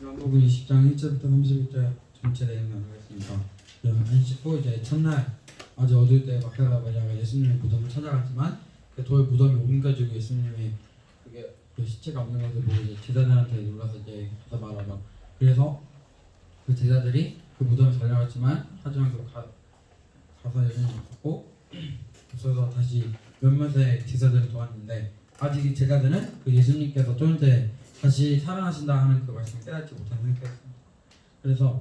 요한복음 20장 1절부터 31절 전체 내용 나누겠습니다. 안식고 이제 첫날 아주 어두울 때 막달라 마리아가 예수님의 무덤을 찾아갔지만 그 돌 무덤이 옮겨지고 예수님의 그 시체가 없는 것을 보고 이제 제자들한테 놀라서 이제 가서 말하죠. 그래서 그 제자들이 그 무덤에 달려갔지만 하지만 가서 여전히 없었고 그래서 다시 몇몇의 제자들을 도왔는데 아직 이 제자들은 그 예수님께서 좀 전에 다시 살아나신다 하는 그 말씀을 깨닫지 못한 상태였습니다. 그래서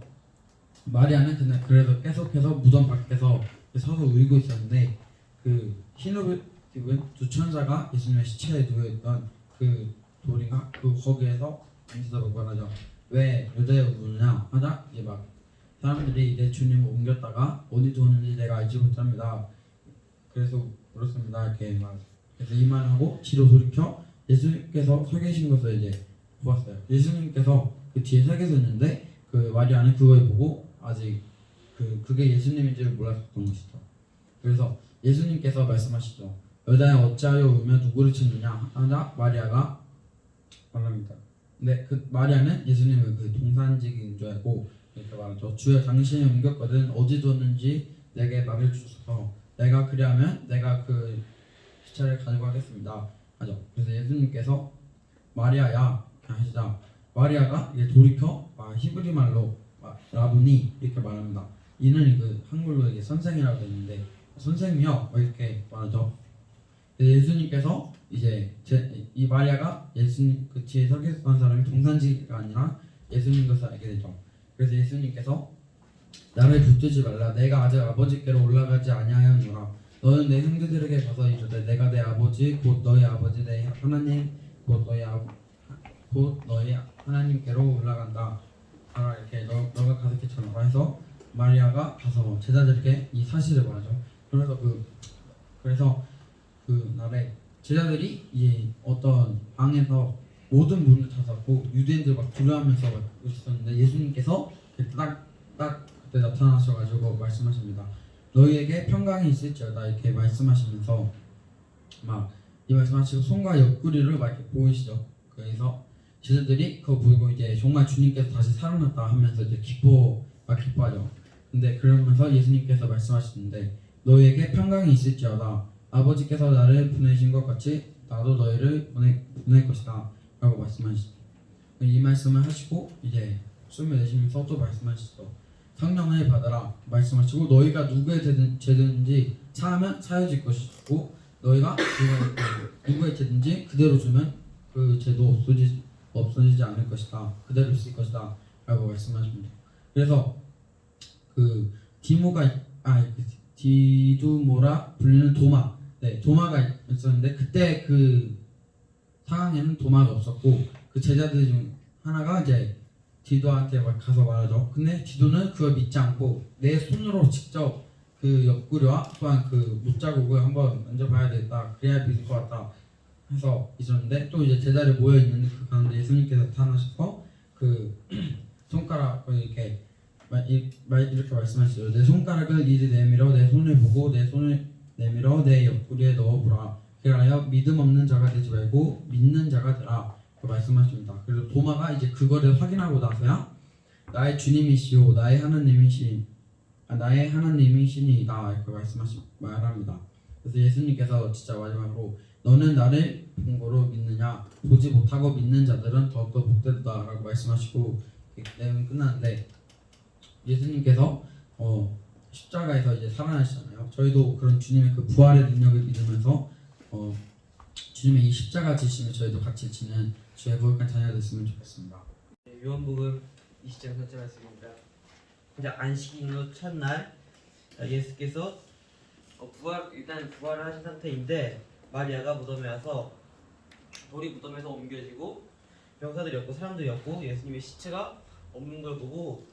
마리아는 그날 그래서 계속해서 무덤 밖에서 서서 울고 있었는데 그 흰옷을 입은 두 천사가 예수님의 시체에 누워있던 그 돌인가 그 거기에서 앉으도록 말하죠. 왜 여자에 우느냐 하자 이제 막 사람들이 내 주님을 옮겼다가 어디 두었는지 내가 알지 못합니다. 그래서 그렇습니다 이렇게 막 그래서 이 말을 하고 뒤로 돌이켜 예수님께서 서 계신 것을 이제 보았어요. 예수님께서 그 뒤에 서 계셨는데 그 마리아는 그걸 보고 아직 그게 예수님인 줄 몰랐던 것이죠. 그래서 예수님께서 말씀하시죠. 여자야 어찌하여 울며 누구를 찾느냐 하자 마리아가 말합니다. 근데 그 마리아는 예수님을 그 동산직인 줄 알고 이렇게 말하죠. 주여 당신이 옮겼거든 어디 뒀는지 내게 말해 주소서. 내가 그리하면 내가 그 시체를 가지고 가겠습니다. 하죠. 그래서 예수님께서 마리아야 하시자 마리아가 이제 돌이켜 히브리 말로 라보니 이렇게 말합니다. 이는 그 한글로 이게 선생이라고 되는데 선생이요 이렇게 말하죠. 예수님께서 이제 이 마리아가 예수님 그 뒤에 서 계셨던 사람이 동산지가 아니라 예수님 것을 알게 되죠. 그래서 예수님께서 나를 붙들지 말라. 내가 아직 아버지께로 올라가지 아니하였노라. 너는 내 형제들에게 가서 이르되 내가 내 아버지 곧 너희 아버지 내 하나님 곧 너희 하나님께로 올라간다. 이렇게 너가 가득히 전하라 해서 마리아가 가서 제자들에게 이 사실을 말하죠. 그래서 그 날에 제자들이 이 어떤 방에서 모든 문을 닫았고 유대인들 막 두려워하면서 막 있었는데 예수님께서 딱 그때 나타나셔가지고 말씀하십니다. 너희에게 평강이 있을지어다 이렇게 말씀하시면서 막 이 말씀하시고 손과 옆구리를 막 이렇게 보이시죠. 그래서 제자들이 그거 보고 이제 정말 주님께서 다시 살아났다 하면서 이제 기뻐하죠. 근데 그러면서 예수님께서 말씀하시는데 너희에게 평강이 있을지어다. 아버지께서 나를 보내신 것 같이 나도 너희를 보낼 것이다 라고 말씀하시죠. 이 말씀을 하시고 이제 숨을 내쉬면서 또 말씀하시죠. 성령을 받아라 말씀하시고 너희가 누구의 죄든지 사하면 사해질 것이고 너희가 누구의 죄든지 그대로 주면 그 죄도 없어지지 않을 것이다. 그대로 있을 것이다 라고 말씀하십니다. 그래서 그 디두모라 불리는 도마가 있었는데 그때 그 상황에는 도마가 없었고 그 제자들 중 하나가 이제 디도한테 가서 말하죠. 근데 디도는 그걸 믿지 않고 내 손으로 직접 그 옆구리와 또한 그 못자국을 한번 만져봐야 되겠다. 그래야 믿을 것 같다 해서 있었는데 또 이제 제자들이 모여 있는 그 가운데 예수님께서 나타나셔서 그 손가락을 이렇게 말씀하시죠. 내 손가락을 이리 내밀어 내 손을 보고 내 손을 내밀어 내 옆구리에 넣어보라. 그리하여 믿음 없는 자가 되지 말고 믿는 자가 되라. 그 말씀하십니다. 그래서 도마가 이제 그거를 확인하고 나서야 나의 주님이시오 나의 하나님이시니이다 이렇게 말합니다. 그래서 예수님께서 진짜 마지막으로 너는 나를 본 거로 믿느냐 보지 못하고 믿는 자들은 더욱더 복되다 라고 말씀하시고 내용이 끝나는데 예수님께서 십자가에서 이제 살아나시잖아요. 저희도 그런 주님의 그 부활의 능력을 믿으면서 주님의 이 십자가 지심을 저희도 같이 지는 주의 거룩한 자녀가 됐으면 좋겠습니다. 요한복음 20장 첫째 말씀입니다. 이제 안식일 후 첫날 예수께서 일단 부활을 하신 상태인데 마리아가 무덤에 와서 돌이 무덤에서 옮겨지고 병사들이 없고 사람들이 없고 예수님의 시체가 없는 걸 보고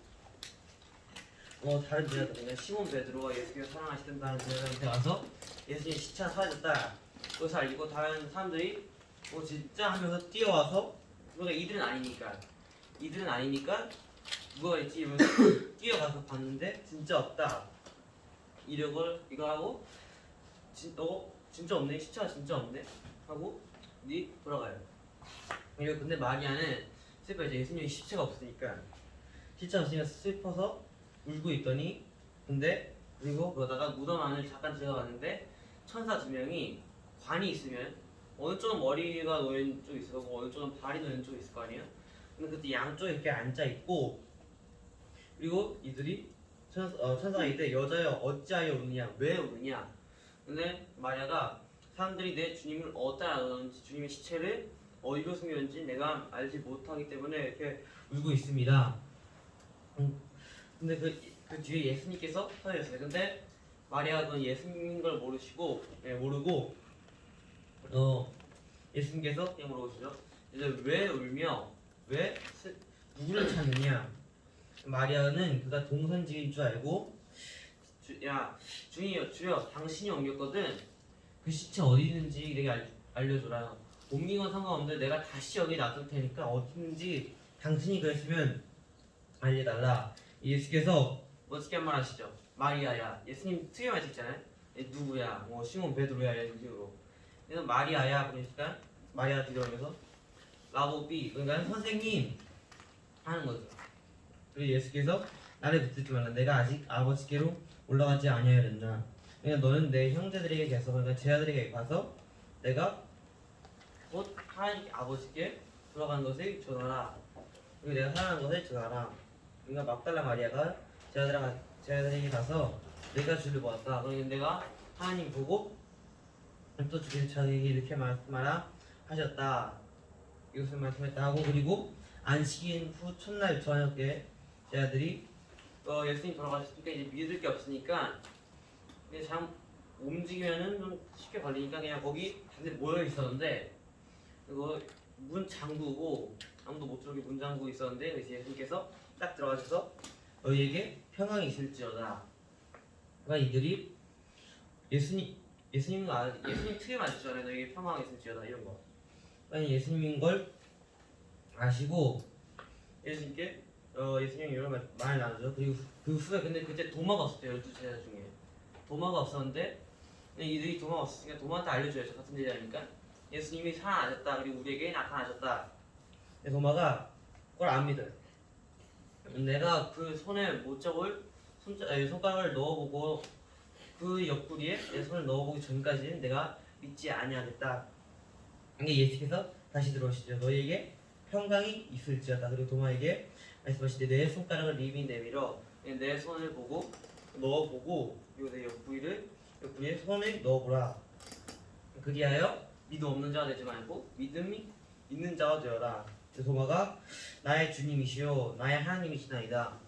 다른 제자들 시몬 베드로가 예수께서 살아나시던 제자들한테 와서 예수님의 시체가 사라졌다 그것을 알고 다른 사람들이 진짜 하면서 뛰어와서 그러니까 이들은 아니니까 누가 있지 이러면서 뛰어가서 봤는데 진짜 없다 이거 하고 진짜 없네 시체가 진짜 없네 하고 돌아가요. 근데 마리아는 슬퍼. 예수님이 시체가 없으니까 슬퍼서 울고 있더니 근데 그리고 그러다가 무덤 안을 잠깐 들어갔는데 천사 두 명이 관이 있으면 어느 쪽은 머리가 놓인 쪽 있을 거고 어느 쪽은 발이 놓인 쪽 있을 거 아니에요. 근데 그때 양쪽에 이렇게 앉아 있고 그리고 이들이 천사가 이때 여자여 어찌하여 우느냐 왜 우느냐. 근데 마리아가 사람들이 내 주님을 어디다 놨는지 주님의 시체를 어디로 숨겼는지 내가 알지 못하기 때문에 이렇게 울고 있습니다. 근데 그 뒤에 예수님께서 서 계셨어요. 근데 마리아가 그건 예수님인 걸 모르고 예수님께서 그냥 물어보시죠. 이제 왜 울며 누구를 찾느냐. 마리아는 그가 동선지인 줄 알고 주여 당신이 옮겼거든 그 시체 어디 있는지 내게 알려줘라. 옮긴 건 상관없는데 내가 다시 여기 놔둘 테니까 어디 있는지 당신이 그랬으면 알려달라. 예수께서 멋지게 한 말 하시죠. 마리아야. 예수님 특유의 말 있잖아요. 누구야? 뭐 시몬 베드로야 이런 식으로. 그래서 마리아야 그러니까 마리아 뒤돌아오면서 라보비 그러니까 선생님 하는 거죠. 그리고 예수께서 나를 붙들지 말라. 내가 아직 아버지께로 올라가지 아니하였나. 그러니까 너는 내 형제들에게 가서 그러니까 제 아들에게 가서 내가 곧 하나님 아버지께 돌아가는 것을 전하라. 그리고 내가 살아난 것을 전하라. 그러니까 막달라 마리아가 제 아들에게 가서 내가 주를 보았다. 그러니까 내가 하나님 보고 또 주께서 자기에게 이렇게 말씀하라 하셨다. 이것을 말씀했다 하고 그리고 안식일 후 첫날 저녁에 제 아들이 예수님 돌아가셨으니까 이제 믿을 게 없으니까 그냥 잘 움직이면은 좀 쉽게 걸리니까 그냥 거기 다들 모여 있었는데 그거 문 잠그고 아무도 못 들어오게 문 잠그고 있었는데 그래서 예수님께서 딱 들어가셔서 너희에게 평강이 있을지어다. 그러니까 이들이 예수님 특유 맞으시잖아요. 너희에게 평강이 있을지어다 이런 거. 그러니까 예수님인 걸 아시고 예수님께 예수님이 여러 말 나누죠. 그리고 그 후에 근데 그때 도마가 없었대요. 12제자 중에 도마가 없었는데 이들이 도마가 없으니까 도마한테 알려줘야죠. 같은 제자니까 예수님이 살아나셨다. 그리고 우리에게 나타나셨다. 근데 도마가 그걸 안 믿어요. 내가 그 손에 못적을 손가락을 넣어보고 그 옆구리에 내 손을 넣어보기 전까지는 내가 믿지 아니하겠다. 이게 예수께서 다시 들어오시죠. 너희에게 평강이 있을지어다. 그리고 도마에게 말씀하시되 내 손가락을 입이 내밀어 내 손을 보고 넣어보고 그리고 내 옆구리에 손을 넣어보라. 그리하여 믿음 없는 자가 되지 말고 믿음이 있는 자가 되어라. 도마가 나의 주님이시요 나의 하나님이시나이다.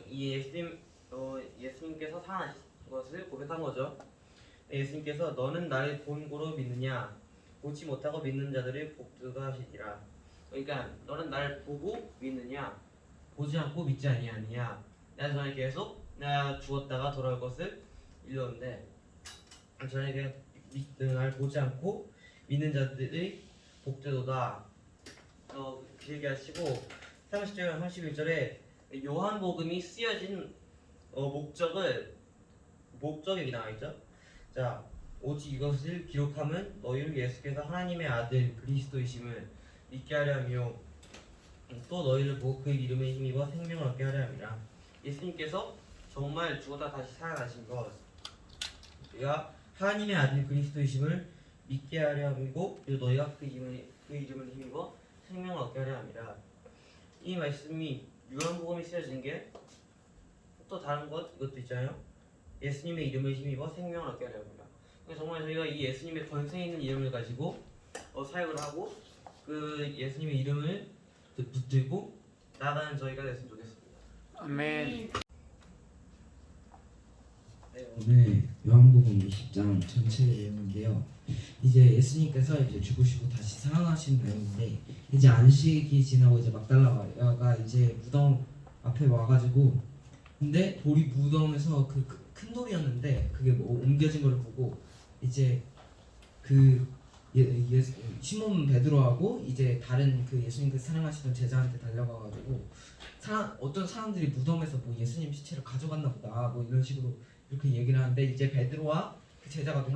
이 예수님께서 살아나신 것을 고백한 거죠. 예수님께서 너는 나를 본고로 믿느냐 보지 못하고 믿는 자들을 복주가 하시리라. 그러니까 너는 나를 보고 믿느냐 보지 않고 믿지 아니하느냐. 내가 전에 계속 내가 죽었다가 돌아올 것을 일렀는데 전에 나를 보지 않고 믿는 자들이 복되도다. 길게 하시고 30절 31절에 요한복음이 쓰여진 목적이 나와있죠. 자 오직 이것을 기록함은 너희를 예수께서 하나님의 아들 그리스도이심을 믿게 하려 하며 또 너희를 보고 그 이름에 힘입어 생명을 얻게 하려 함이라. 예수님께서 정말 죽었다 다시 살아나신 것 너희가 하나님의 아들 그리스도이심을 믿게 하려 함이고 그리고 너희가 그 이름을 힘입어 생명을 얻게 하려 함이라. 이 말씀이 요한복음이 쓰여진 게 또 다른 이것도 있잖아요. 예수님의 이름을 힘입어 생명을 얻게 하려 합니다. 정말 저희가 이 예수님의 권세 있는 이름을 가지고 사역을 하고 그 예수님의 이름을 붙들고 나아가는 저희가 됐으면 좋겠습니다. 아멘. 네, 요한복음 20장 전체 내용인데요. 이제 예수님께서 이제 죽으시고 다시 살아나신 내용인데 이제 안식이 지나고 이제 막달라 마리아가 이제 무덤 앞에 와가지고 근데 돌이 무덤에서 큰 돌이었는데 그게 뭐 옮겨진 걸 보고 이제 시몬 베드로하고 이제 다른 그 예수님께서 사랑하시던 제자한테 달려가가지고 어떤 사람들이 무덤에서 뭐 예수님 시체를 가져갔나 보다 뭐 이런 식으로 이렇게 얘기를 하는데 이제 베드로와 그 제자가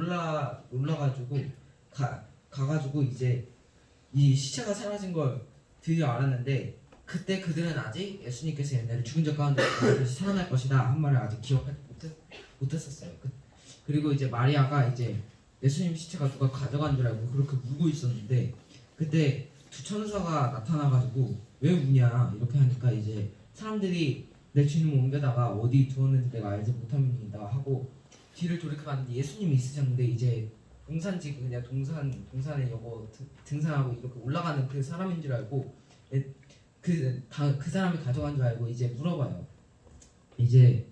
놀라가지고 가가지고 이제 이 시체가 사라진 걸 드디어 알았는데 그때 그들은 아직 예수님께서 옛날에 죽은 자 가운데 다시 살아날 것이다 한 말을 아직 기억하지 못했었어요. 그리고 이제 마리아가 이제 예수님 시체가 누가 가져간 줄 알고 그렇게 울고 있었는데 그때 두 천사가 나타나가지고 왜 우냐 이렇게 하니까 이제 사람들이 내 주님을 옮겨다가 어디 두었는지 내가 알지 못합니다 하고 뒤를 돌이켜봤는데 예수님이 있으셨는데 이제 동산지 그냥 동산에 요거 등산하고 이렇게 올라가는 그 사람인 줄 알고 그 사람이 가져간 줄 알고 이제 물어봐요. 이제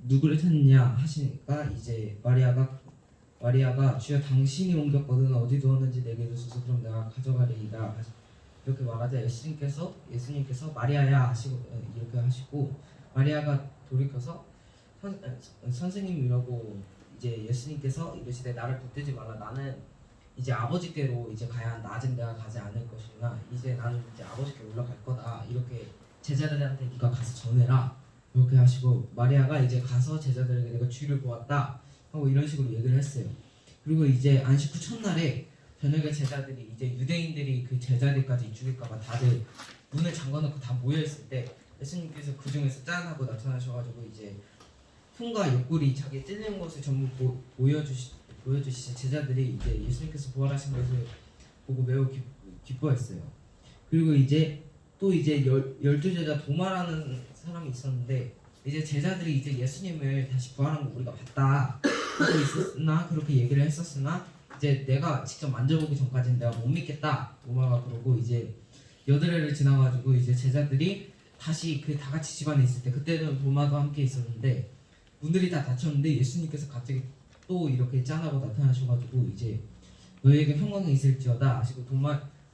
누구를 찾느냐 하시니까 이제 마리아가 주여 당신이 옮겼거든 어디 두었는지 내게 주소서 그럼 내가 가져가리이다 이렇게 말하자 예수님께서 마리아야 하시고 이렇게 하시고 마리아가 돌이켜서 선생님이라고 이제 예수님께서 이르시되 나를 붙들지 말라 나는 이제 아버지께로 이제 가야 한다 아직 내가 가지 않을 것이나 이제 나는 이제 아버지께 올라갈 거다 이렇게 제자들한테 네가 가서 전해라 이렇게 하시고 마리아가 이제 가서 제자들에게 내가 주를 보았다 하고 이런 식으로 얘기를 했어요. 그리고 이제 안식 후 첫날에 저녁에 제자들이 이제 유대인들이 그 제자들까지 죽일까봐 다들 문을 잠궈놓고 다 모여있을 때 예수님께서 그 중에서 짠 하고 나타나셔가지고 이제 손과 옆구리 자기 찔린 것을 전부 보여주시자 제자들이 이제 예수님께서 부활하신 것을 보고 매우 기뻐했어요. 그리고 이제 또 이제 12제자 도마라는 사람이 있었는데 이제 제자들이 이제 예수님을 다시 부활한 거 우리가 봤다 하고 있었으나 그렇게 얘기를 했었으나 이제 내가 직접 만져보기 전까지는 내가 못 믿겠다 도마가 그러고 이제 8회를 지나가지고 이제 제자들이 다시 그 다 같이 집안에 있을 때 그때는 도마도 함께 있었는데 문들이 다 닫혔는데 예수님께서 갑자기 또 이렇게 짠하고 나타나셔가지고 이제 너희에게 평강이 있을지어다 하시고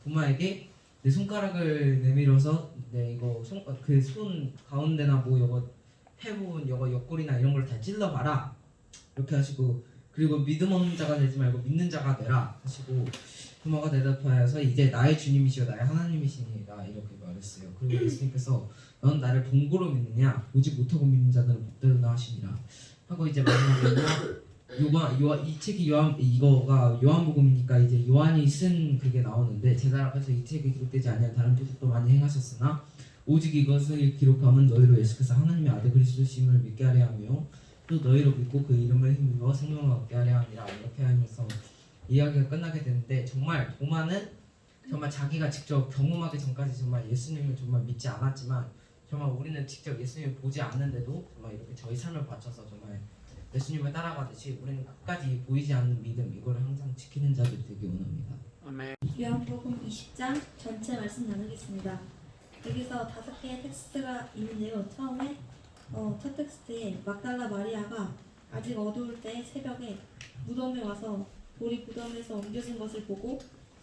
도마에게 내 손가락을 내밀어서 내 이거 그 손 가운데나 뭐 요거 폐부분 요거 옆구리나 이런 걸 다 찔러봐라 이렇게 하시고 그리고 믿음 없는 자가 되지 말고 믿는 자가 되라 하시고 도마가 대답하여서 이제 나의 주님이시오 나의 하나님이시니라 이렇게 말했어요. 그리고 예수님께서 넌 나를 본고로 믿느냐 보지 못하고 믿는 자들은 복되도다 하시니라 하고 이제 마지막에 이 책이 이거가 요한복음이니까 이제 요한이 쓴 그게 나오는데 제자 앞에서 이 책에 기록되지 아니한 다른 표적도 많이 행하셨으나 오직 이것을 기록하면 너희로 예수께서 하나님의 아들 그리스도심을 믿게 하려 하며 또 너희로 믿고 그 이름을 힘입어 생명을 얻게 하려 함이라 이렇게 하면서 이야기가 끝나게 되는데 정말 도마는 정말 자기가 직접 경험하기 전까지 정말 예수님을 정말 믿지 않았지만 정말 우리는 직접 예수님을 보지 않는데도 정말 이렇게 저희 삶을 바쳐서 정말 예수님을 따라가듯이 우리는 끝까지 보이지 않는 믿음 이거를 항상 지키는 자들 되기 원합니다. 아멘. 요한복음 20장 전체 말씀 나누겠습니다. 여기서 5개의 텍스트가 있는데요. 처음에 첫 텍스트에 막달라 마리아가 아직 어두울 때 새벽에 무덤에 와서 돌이 무덤에서 옮겨진 것을 보고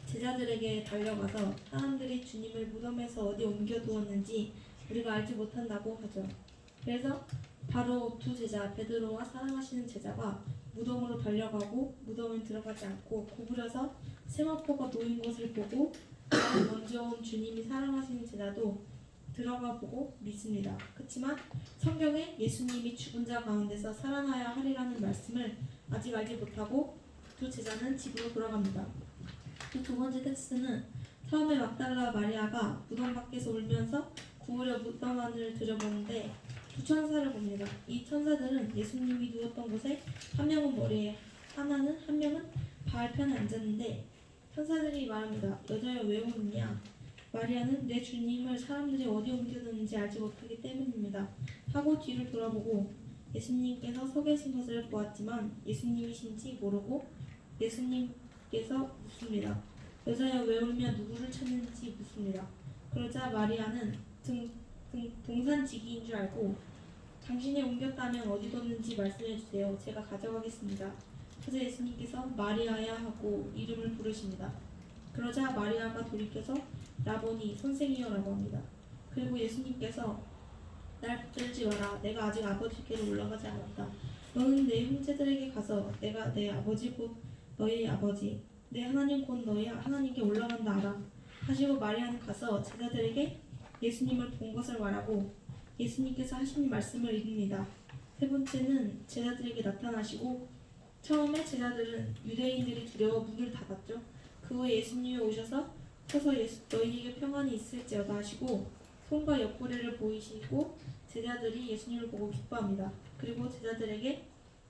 제자들에게 달려가서 사람들이 주님을 무덤에서 어디 옮겨두었는지 우리가 알지 못한다고 하죠. 그래서 바로 두 제자 베드로와 사랑하시는 제자가 무덤으로 달려가고 무덤에 들어가지 않고 구부려서 세마포가 놓인 것을 보고 먼저 온 주님이 사랑하시는 제자도 들어가 보고 믿습니다. 그렇지만 성경에 예수님이 죽은 자 가운데서 살아나야 하리라는 말씀을 아직 알지 못하고 두 제자는 집으로 돌아갑니다. 두 번째 텍스트는 처음에 막달라 마리아가 무덤 밖에서 울면서 구부려 무덤 안을 들여보는데 두 천사를 봅니다. 이 천사들은 예수님이 누웠던 곳에 한 명은 머리에 한 명은 발편에 앉았는데 천사들이 말합니다. 여자여 왜 우느냐? 마리아는 내 주님을 사람들이 어디 옮겨뒀는지 알지 못하기 때문입니다. 하고 뒤를 돌아보고 예수님께서 서 계신 것을 보았지만 예수님이신지 모르고 예수님께서 묻습니다. 여자여 왜 울며 누구를 찾는지 묻습니다. 그러자 마리아는 동산지기인 줄 알고 당신이 옮겼다면 어디 뒀는지 말씀해 주세요. 제가 가져가겠습니다. 그래서 예수님께서 마리아야 하고 이름을 부르십니다. 그러자 마리아가 돌이켜서 라보니 선생이여라고 합니다. 그리고 예수님께서 날 붙들지 마라. 내가 아직 아버지께로 올라가지 않았다. 너는 내 형제들에게 가서 내가 내 아버지 곧 너희 아버지 내 하나님 곧 너희 하나님께 올라간다 하라. 하시고 마리아는 가서 제자들에게 예수님을 본 것을 말하고 예수님께서 하신 말씀을 읽습니다. 세 번째는 제자들에게 나타나시고 처음에 제자들은 유대인들이 두려워 문을 닫았죠. 그 후에 예수님이 오셔서 서서 너희에게 평안이 있을지어다 하시고 손과 옆구리를 보이시고 제자들이 예수님을 보고 기뻐합니다. 그리고 제자들에게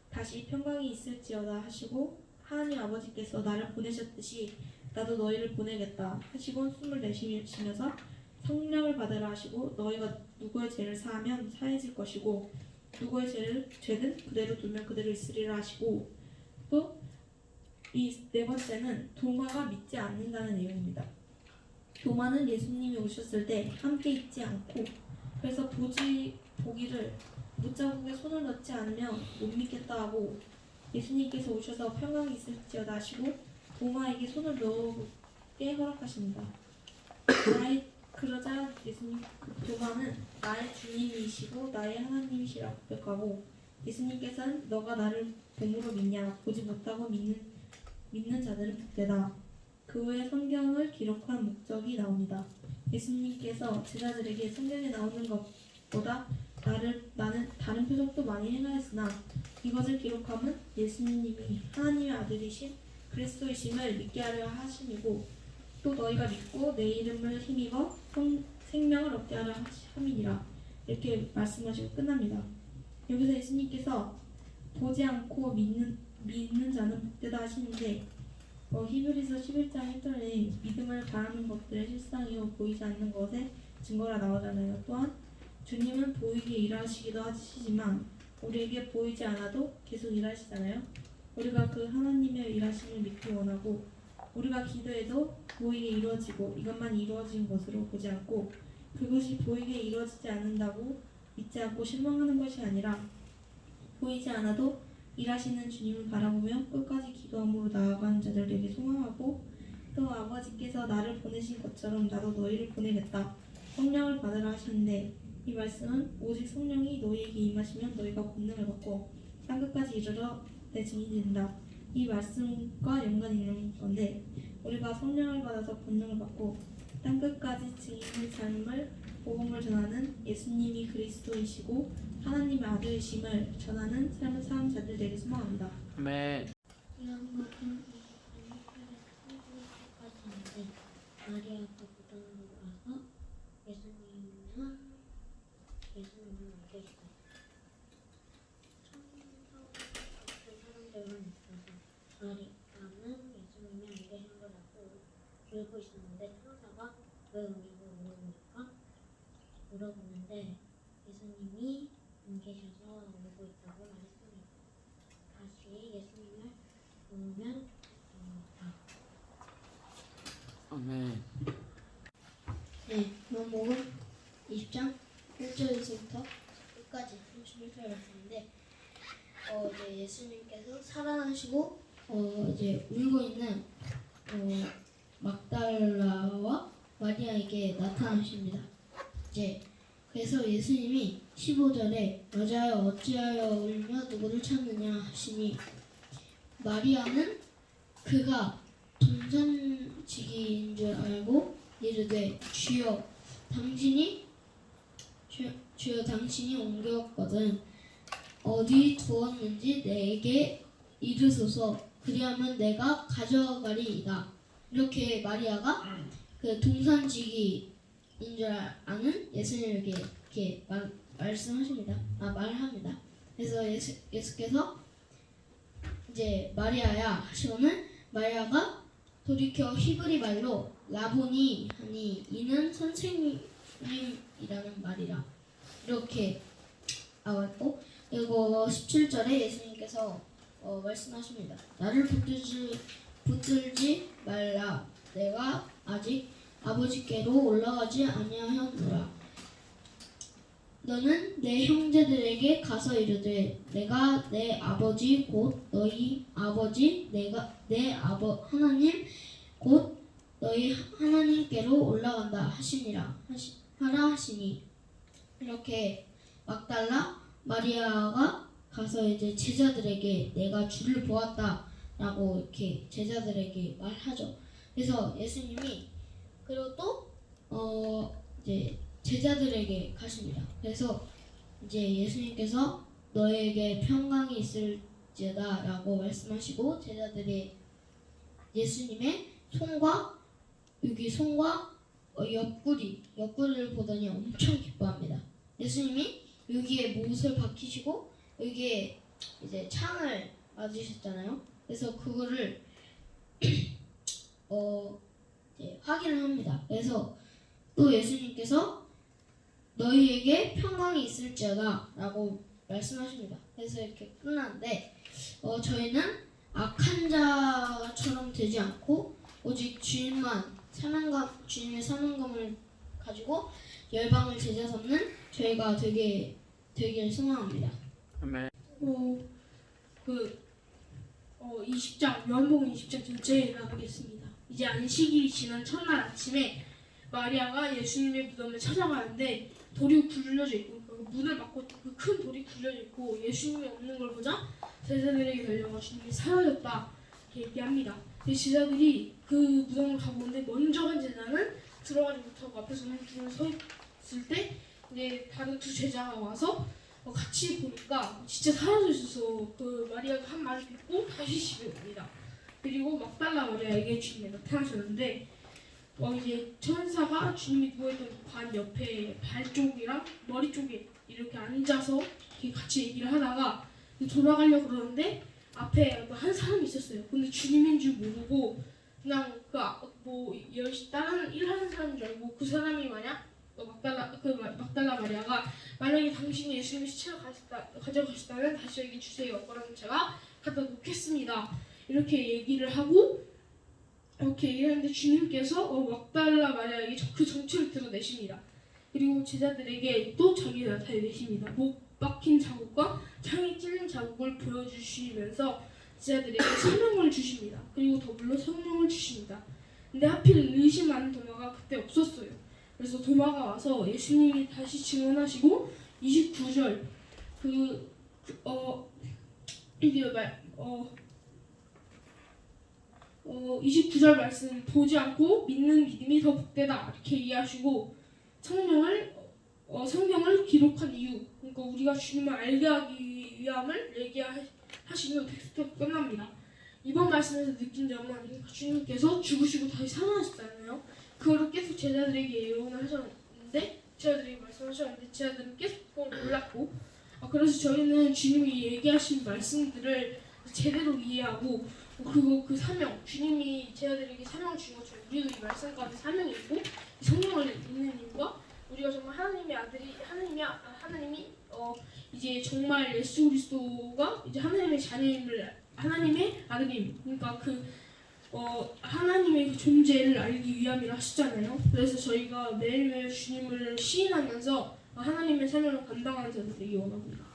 다시 평강이 있을지어다 하시고 하나님 아버지께서 나를 보내셨듯이 나도 너희를 보내겠다 하시고 숨을 내쉬면서 성령을 받으라 하시고 너희가 누구의 죄를 사하면 사해질 것이고 누구의 죄는 그대로 두면 그대로 있으리라 하시고 또 이 네 번째는 도마가 믿지 않는다는 내용입니다. 도마는 예수님이 오셨을 때 함께 있지 않고 그래서 보기를 못자국에 손을 넣지 않으면 못 믿겠다 하고 예수님께서 오셔서 평강이 있을지어다 하시고 도마에게 손을 넣게 허락하십니다. 그러자 도마는 나의 주님이시고 나의 하나님이시라고 고백하고 예수님께서는 너가 나를 뱀으로 믿냐 보지 못하고 믿는 자들은 복되다. 그 후에 성경을 기록한 목적이 나옵니다. 예수님께서 제자들에게 성경에 나오는 것보다 나는 다른 표적도 많이 행하였으나 이것을 기록함은 예수님이 하나님의 아들이신 그리스도이심을 믿게 하려 하심이고 또 너희가 믿고 내 이름을 힘입어 생명을 얻게 하려 함이니라. 이렇게 말씀하시고 끝납니다. 여기서 예수님께서 보지 않고 믿는 자는 복되다 하시는데 히브리서 11장 1절에 믿음을 바라는 것들의 실상이요 보이지 않는 것의 증거라 나오잖아요. 또한 주님은 보이게 일하시기도 하시지만 우리에게 보이지 않아도 계속 일하시잖아요. 우리가 그 하나님의 일하심을 믿기 원하고 우리가 기도해도 보이게 이루어지고 이것만 이루어진 것으로 보지 않고 그것이 보이게 이루어지지 않는다고 믿지 않고 실망하는 것이 아니라 보이지 않아도 일하시는 주님을 바라보며 끝까지 기도함으로 나아가는 자들에게 소망하고 또 아버지께서 나를 보내신 것처럼 나도 너희를 보내겠다. 성령을 받으라 하셨는데 이 말씀은 오직 성령이 너희에게 임하시면 너희가 권능을 받고 땅끝까지 이르러 내 증인이 된다. 이 말씀과 연관이 있는 건데 우리가 성령을 받아서 권능을 받고 땅끝까지 증인의 삶을 복음을 전하는 예수님이 그리스도이시고 하나님의 아들이심을 전하는 삶을 사는 자들에게 소망합니다. 아멘. 요한복음 28장인데 마리아가 무덤으로 와서 예수님을 안겼어요. 천사와 사람들만 있어서 마리아는 예수님이 안 계신 걸 알고 울고 있었는데 천사가 왜 울고 물어보는데 예수님이 안 계셔서 울고 있다고 말했습니다. 다시 예수님을 보면 아멘. 네, 요한복음 20장 1절에서부터 끝까지 31절 말씀인데 이제 예수님께서 살아나시고 이제 울고 있는 막달라와 마리아에게 나타나십니다. 이제 그래서 예수님이 15절에 여자여 어찌하여 울며 누구를 찾느냐 하시니 마리아는 그가 동산지기인 줄 알고 이르되 주여 당신이 옮겼거든 어디 두었는지 내게 이르소서 그리하면 내가 가져가리이다. 이렇게 마리아가 그 동산지기인 줄 아는 예수님에게 이렇게 말합니다. 그래서 예수께서 이제 마리아야 하시고는 마리아가 돌이켜 히브리 말로 라보니 하니 이는 선생님이라는 말이라 이렇게 나왔고 그리고 17절에 예수님께서 말씀하십니다. 나를 붙들지 말라 내가 아직 아버지께로 올라가지 아니하였노라. 너는 내 형제들에게 가서 이르되 내가 내 아버지 곧 너희 아버지 하나님 곧 너희 하나님께로 올라간다 하라 하시니 이렇게 막달라 마리아가 가서 이제 제자들에게 내가 주를 보았다라고 이렇게 제자들에게 말하죠. 그래서 예수님이 그리고 또 이제 제자들에게 가십니다. 그래서 이제 예수님께서 너에게 평강이 있을지어다라고 말씀하시고 제자들이 예수님의 손과 여기 손과 옆구리를 보더니 엄청 기뻐합니다. 예수님이 여기에 못을 박히시고 여기에 이제 창을 맞으셨잖아요. 그래서 그거를 이제 확인을 합니다. 그래서 또 예수님께서 너희에게 평강이 있을지어다 라고 말씀하십니다. 그래서 이렇게 끝나는데 저희는 악한 자처럼 되지 않고 오직 주님의 사명감을 가지고 열방을 제자 삼는 저희가 되길 소망합니다. 그 20장 요한복음 20장 전체에 나가겠습니다. 이제 안식일이 지난 첫날 아침에 마리아가 예수님의 무덤을 찾아가는데 돌이 굴려져 있고 그 문을 막고 그 큰 돌이 굴려져 있고 예수님이 없는 걸 보자 제자들에게 달려가 주님이 사라졌다 이렇게 얘기합니다. 제자들이 그 무덤을 가보는데 먼저 간 제자는 들어가지 못하고 앞에서 줄을 서 있을 때 이제 다른 두 제자가 와서 같이 보니까 진짜 사라져 있어서 그 마리아가 한 말을 듣고 다시 집에 옵니다. 그리고 막달라 마리아에게 주님이 나타나셨는데 이제 천사가 주님이 누워있던 관 옆에 발 쪽이랑 머리 쪽에 이렇게 앉아서 이렇게 같이 얘기를 하다가 돌아가려고 그러는데 앞에 한 사람이 있었어요. 근데 주님인 줄 모르고 그냥 다른 일하는 사람인 줄 알고 그 사람이 만약 막달라 마리아가 만약에 당신이 예수님의 시체를 가져가셨다면 다시 저에게 주세요. 그러면 제가 갖다 놓겠습니다. 이렇게 얘기를 하고 이렇게 얘기하는데 주님께서 막달라 마리아에게 그 정체를 드러내십니다. 그리고 제자들에게 또 자기를 나타내십니다. 목 박힌 자국과 창에 찔린 자국을 보여주시면서 제자들에게 사명을 주십니다. 그리고 더불어 성령을 주십니다. 근데 하필 의심하는 도마가 그때 없었어요. 그래서 도마가 와서 예수님이 다시 증언하시고 29절 29절 말씀 보지 않고 믿는 믿음이 더 복되다 이렇게 이해하시고 성경을 기록한 이유 그러니까 우리가 주님을 알게 하기 위함을 얘기하시며 텍스트가 끝납니다. 이번 말씀에서 느낀 점은 그러니까 주님께서 죽으시고 다시 살아나셨잖아요. 그거를 계속 제자들에게 예언을 하셨는데 제자들에게 말씀하셨는데 제자들은 계속 그걸 몰랐고 그래서 저희는 주님이 얘기하신 말씀들을 제대로 이해하고 그리고 그 사명 주님이 제자들에게 사명을 주신 것처럼 우리도 이 말씀 가운데 사명이 있고 이 성령을 믿는 이유가 우리가 정말 하나님의 아들이 하나님이 이제 정말 예수 그리스도가 이제 하나님의 자녀임을 하나님의 아들임 그러니까 하나님의 존재를 알기 위함이라 하시잖아요. 그래서 저희가 매일매일 주님을 시인하면서 하나님의 사명을 감당하는 자들 되기 원합니다.